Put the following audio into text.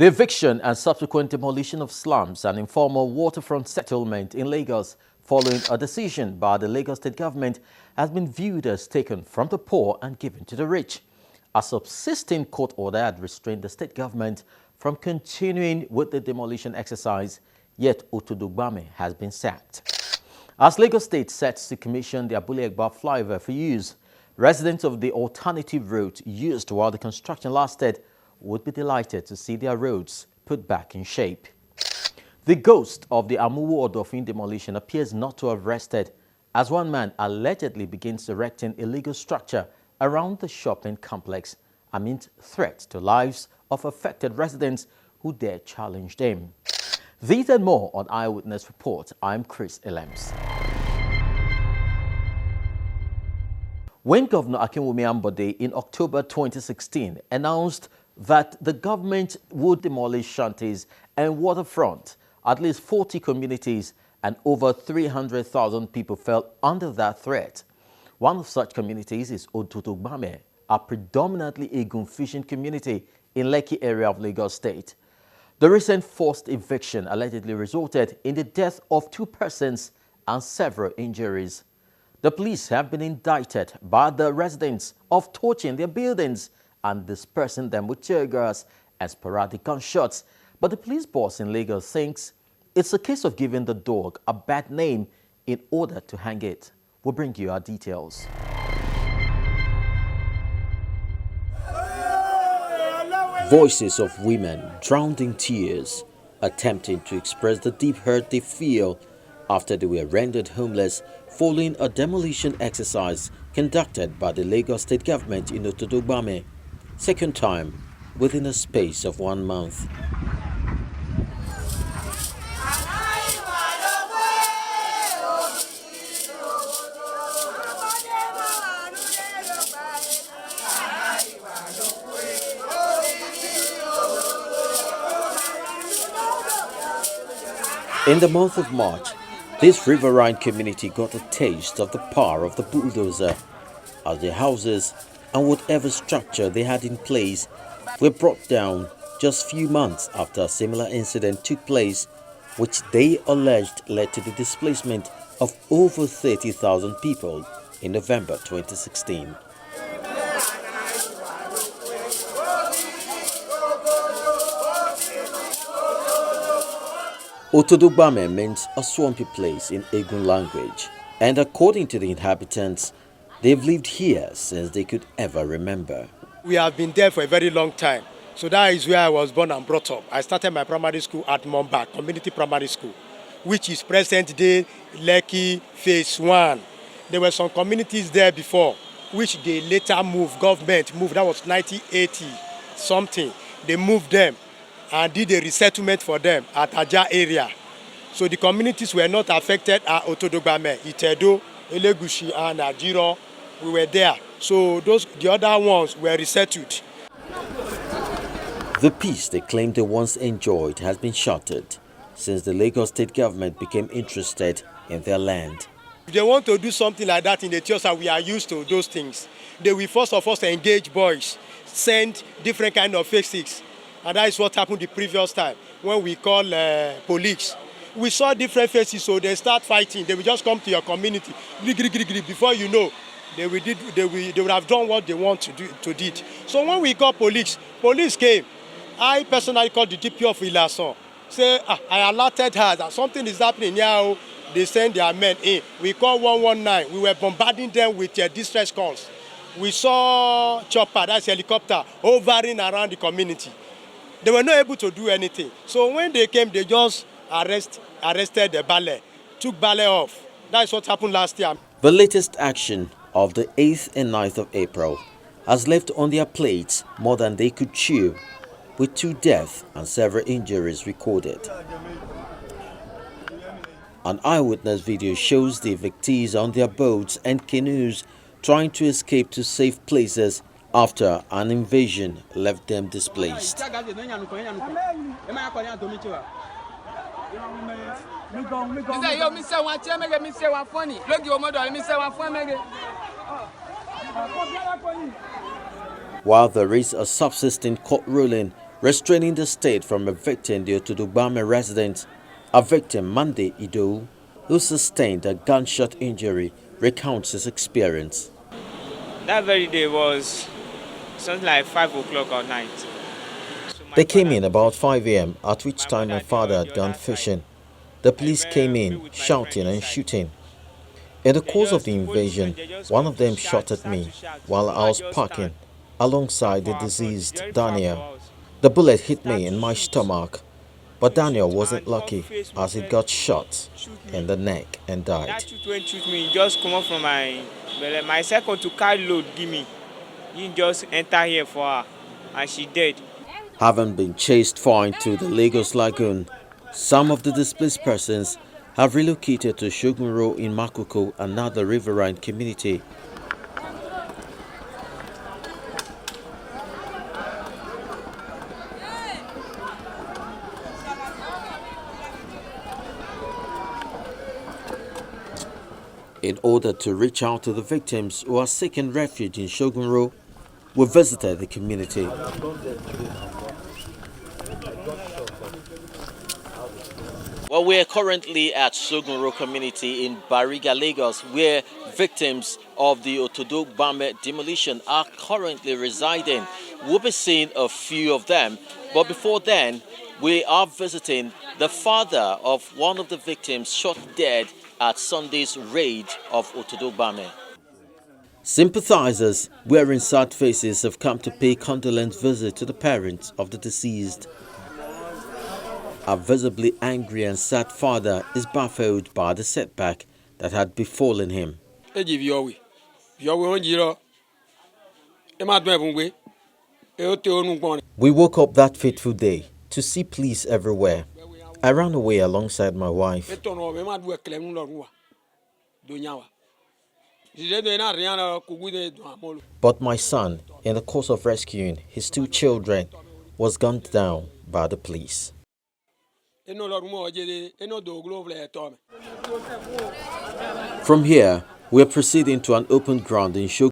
The eviction and subsequent demolition of slums and informal waterfront settlement in Lagos following a decision by the Lagos state government has been viewed as taken from the poor and given to the rich. A subsisting court order had restrained the state government from continuing with the demolition exercise, yet Otodo Gbame has been sacked. As Lagos State sets to commission the Gbame flyover for use, residents of the alternative route used while the construction lasted would be delighted to see their roads put back in shape. The ghost of the Otodo demolition appears not to have rested, as one man allegedly begins erecting illegal structure around the shopping complex amid threats to lives of affected residents who dare challenge them. These and more on Eyewitness Report. I'm Chris Elems. When Governor Akinwumi Ambode in October 2016 announced that the government would demolish shanties and waterfront, at least 40 communities and over 300,000 people fell under that threat. One of such communities is Otodo Gbame, a predominantly Egun fishing community in Lekki area of Lagos State. The recent forced eviction allegedly resulted in the death of 2 persons and several injuries. The police have been indicted by the residents of torching their buildings and dispersing them with tear gas and sporadic gunshots. But the police boss in Lagos thinks it's a case of giving the dog a bad name in order to hang it. We'll bring you our details. Voices of women drowned in tears, attempting to express the deep hurt they feel after they were rendered homeless following a demolition exercise conducted by the Lagos state government in Otodo Gbame, second time within a space of 1 month. In the month of March, this riverine community got a taste of the power of the bulldozer as their houses and whatever structure they had in place were brought down just few months after a similar incident took place, which they alleged led to the displacement of over 30,000 people in November 2016. Otodo Gbame means a swampy place in Egun language, and according to the inhabitants, they've lived here since they could ever remember. We have been there for a very long time. So that is where I was born and brought up. I started my primary school at Momba, Community Primary School, which is present-day Lekki Phase 1. There were some communities there before, which they later moved, government moved, that was 1980 something. They moved them and did a resettlement for them at Aja area. So the communities were not affected at Otodo Gbame, Itedo, Elegushi and Ajiro. We were there. So the other ones were resettled. The peace they claimed they once enjoyed has been shattered since the Lagos state government became interested in their land. If they want to do something like that in the Ethiopia, we are used to those things. They will first of all engage boys, send different kind of faces. And that is what happened the previous time when we call police. We saw different faces, so they start fighting. They will just come to your community. Before you know, they would have done what they want to do. So when we call police came. I personally called the DP of Ilason. Say, I alerted her that something is happening now. They send their men in. We call 119. We were bombarding them with distress calls. We saw chopper, that's helicopter, hovering around the community. They were not able to do anything. So when they came, they just arrested the ballet, took ballet off. That's what happened last year. The latest action of the 8th and 9th of April has left on their plates more than they could chew, with 2 deaths and several injuries recorded. An eyewitness video shows the evictees on their boats and canoes trying to escape to safe places after an invasion left them displaced. While there is a subsisting court ruling restraining the state from evicting the Otodo Gbame resident. A victim, Monday Ido, who sustained a gunshot injury, recounts his experience. That very day was something like 5 o'clock at night. They came in about 5 a.m., at which time my father had gone fishing. The police came in, shouting and shooting. In the course of the invasion, one of them shot at me while I was parking alongside the deceased Daniel. The bullet hit me in my stomach, but Daniel wasn't lucky as he got shot in the neck and died. That shoot me, just come up from my second to carry load, give me. You just enter here for her, and she dead. Having been chased far into the Lagos Lagoon, some of the displaced persons have relocated to Shogunro in Makoko, another riverine community. In order to reach out to the victims who are seeking refuge in Shogunro, we visited the community. Well, we're currently at Shogunro community in Bariga, Lagos, where victims of the Otodo Gbame demolition are currently residing. We'll be seeing a few of them, but before then, we are visiting the father of one of the victims shot dead at Sunday's raid of Otodo Gbame. Sympathizers wearing sad faces have come to pay condolence visit to the parents of the deceased. A visibly angry and sad father is baffled by the setback that had befallen him. We woke up that fateful day to see police everywhere. I ran away alongside my wife. But my son, in the course of rescuing his two children, was gunned down by the police. From here, we are proceeding to an open ground in Shogunro.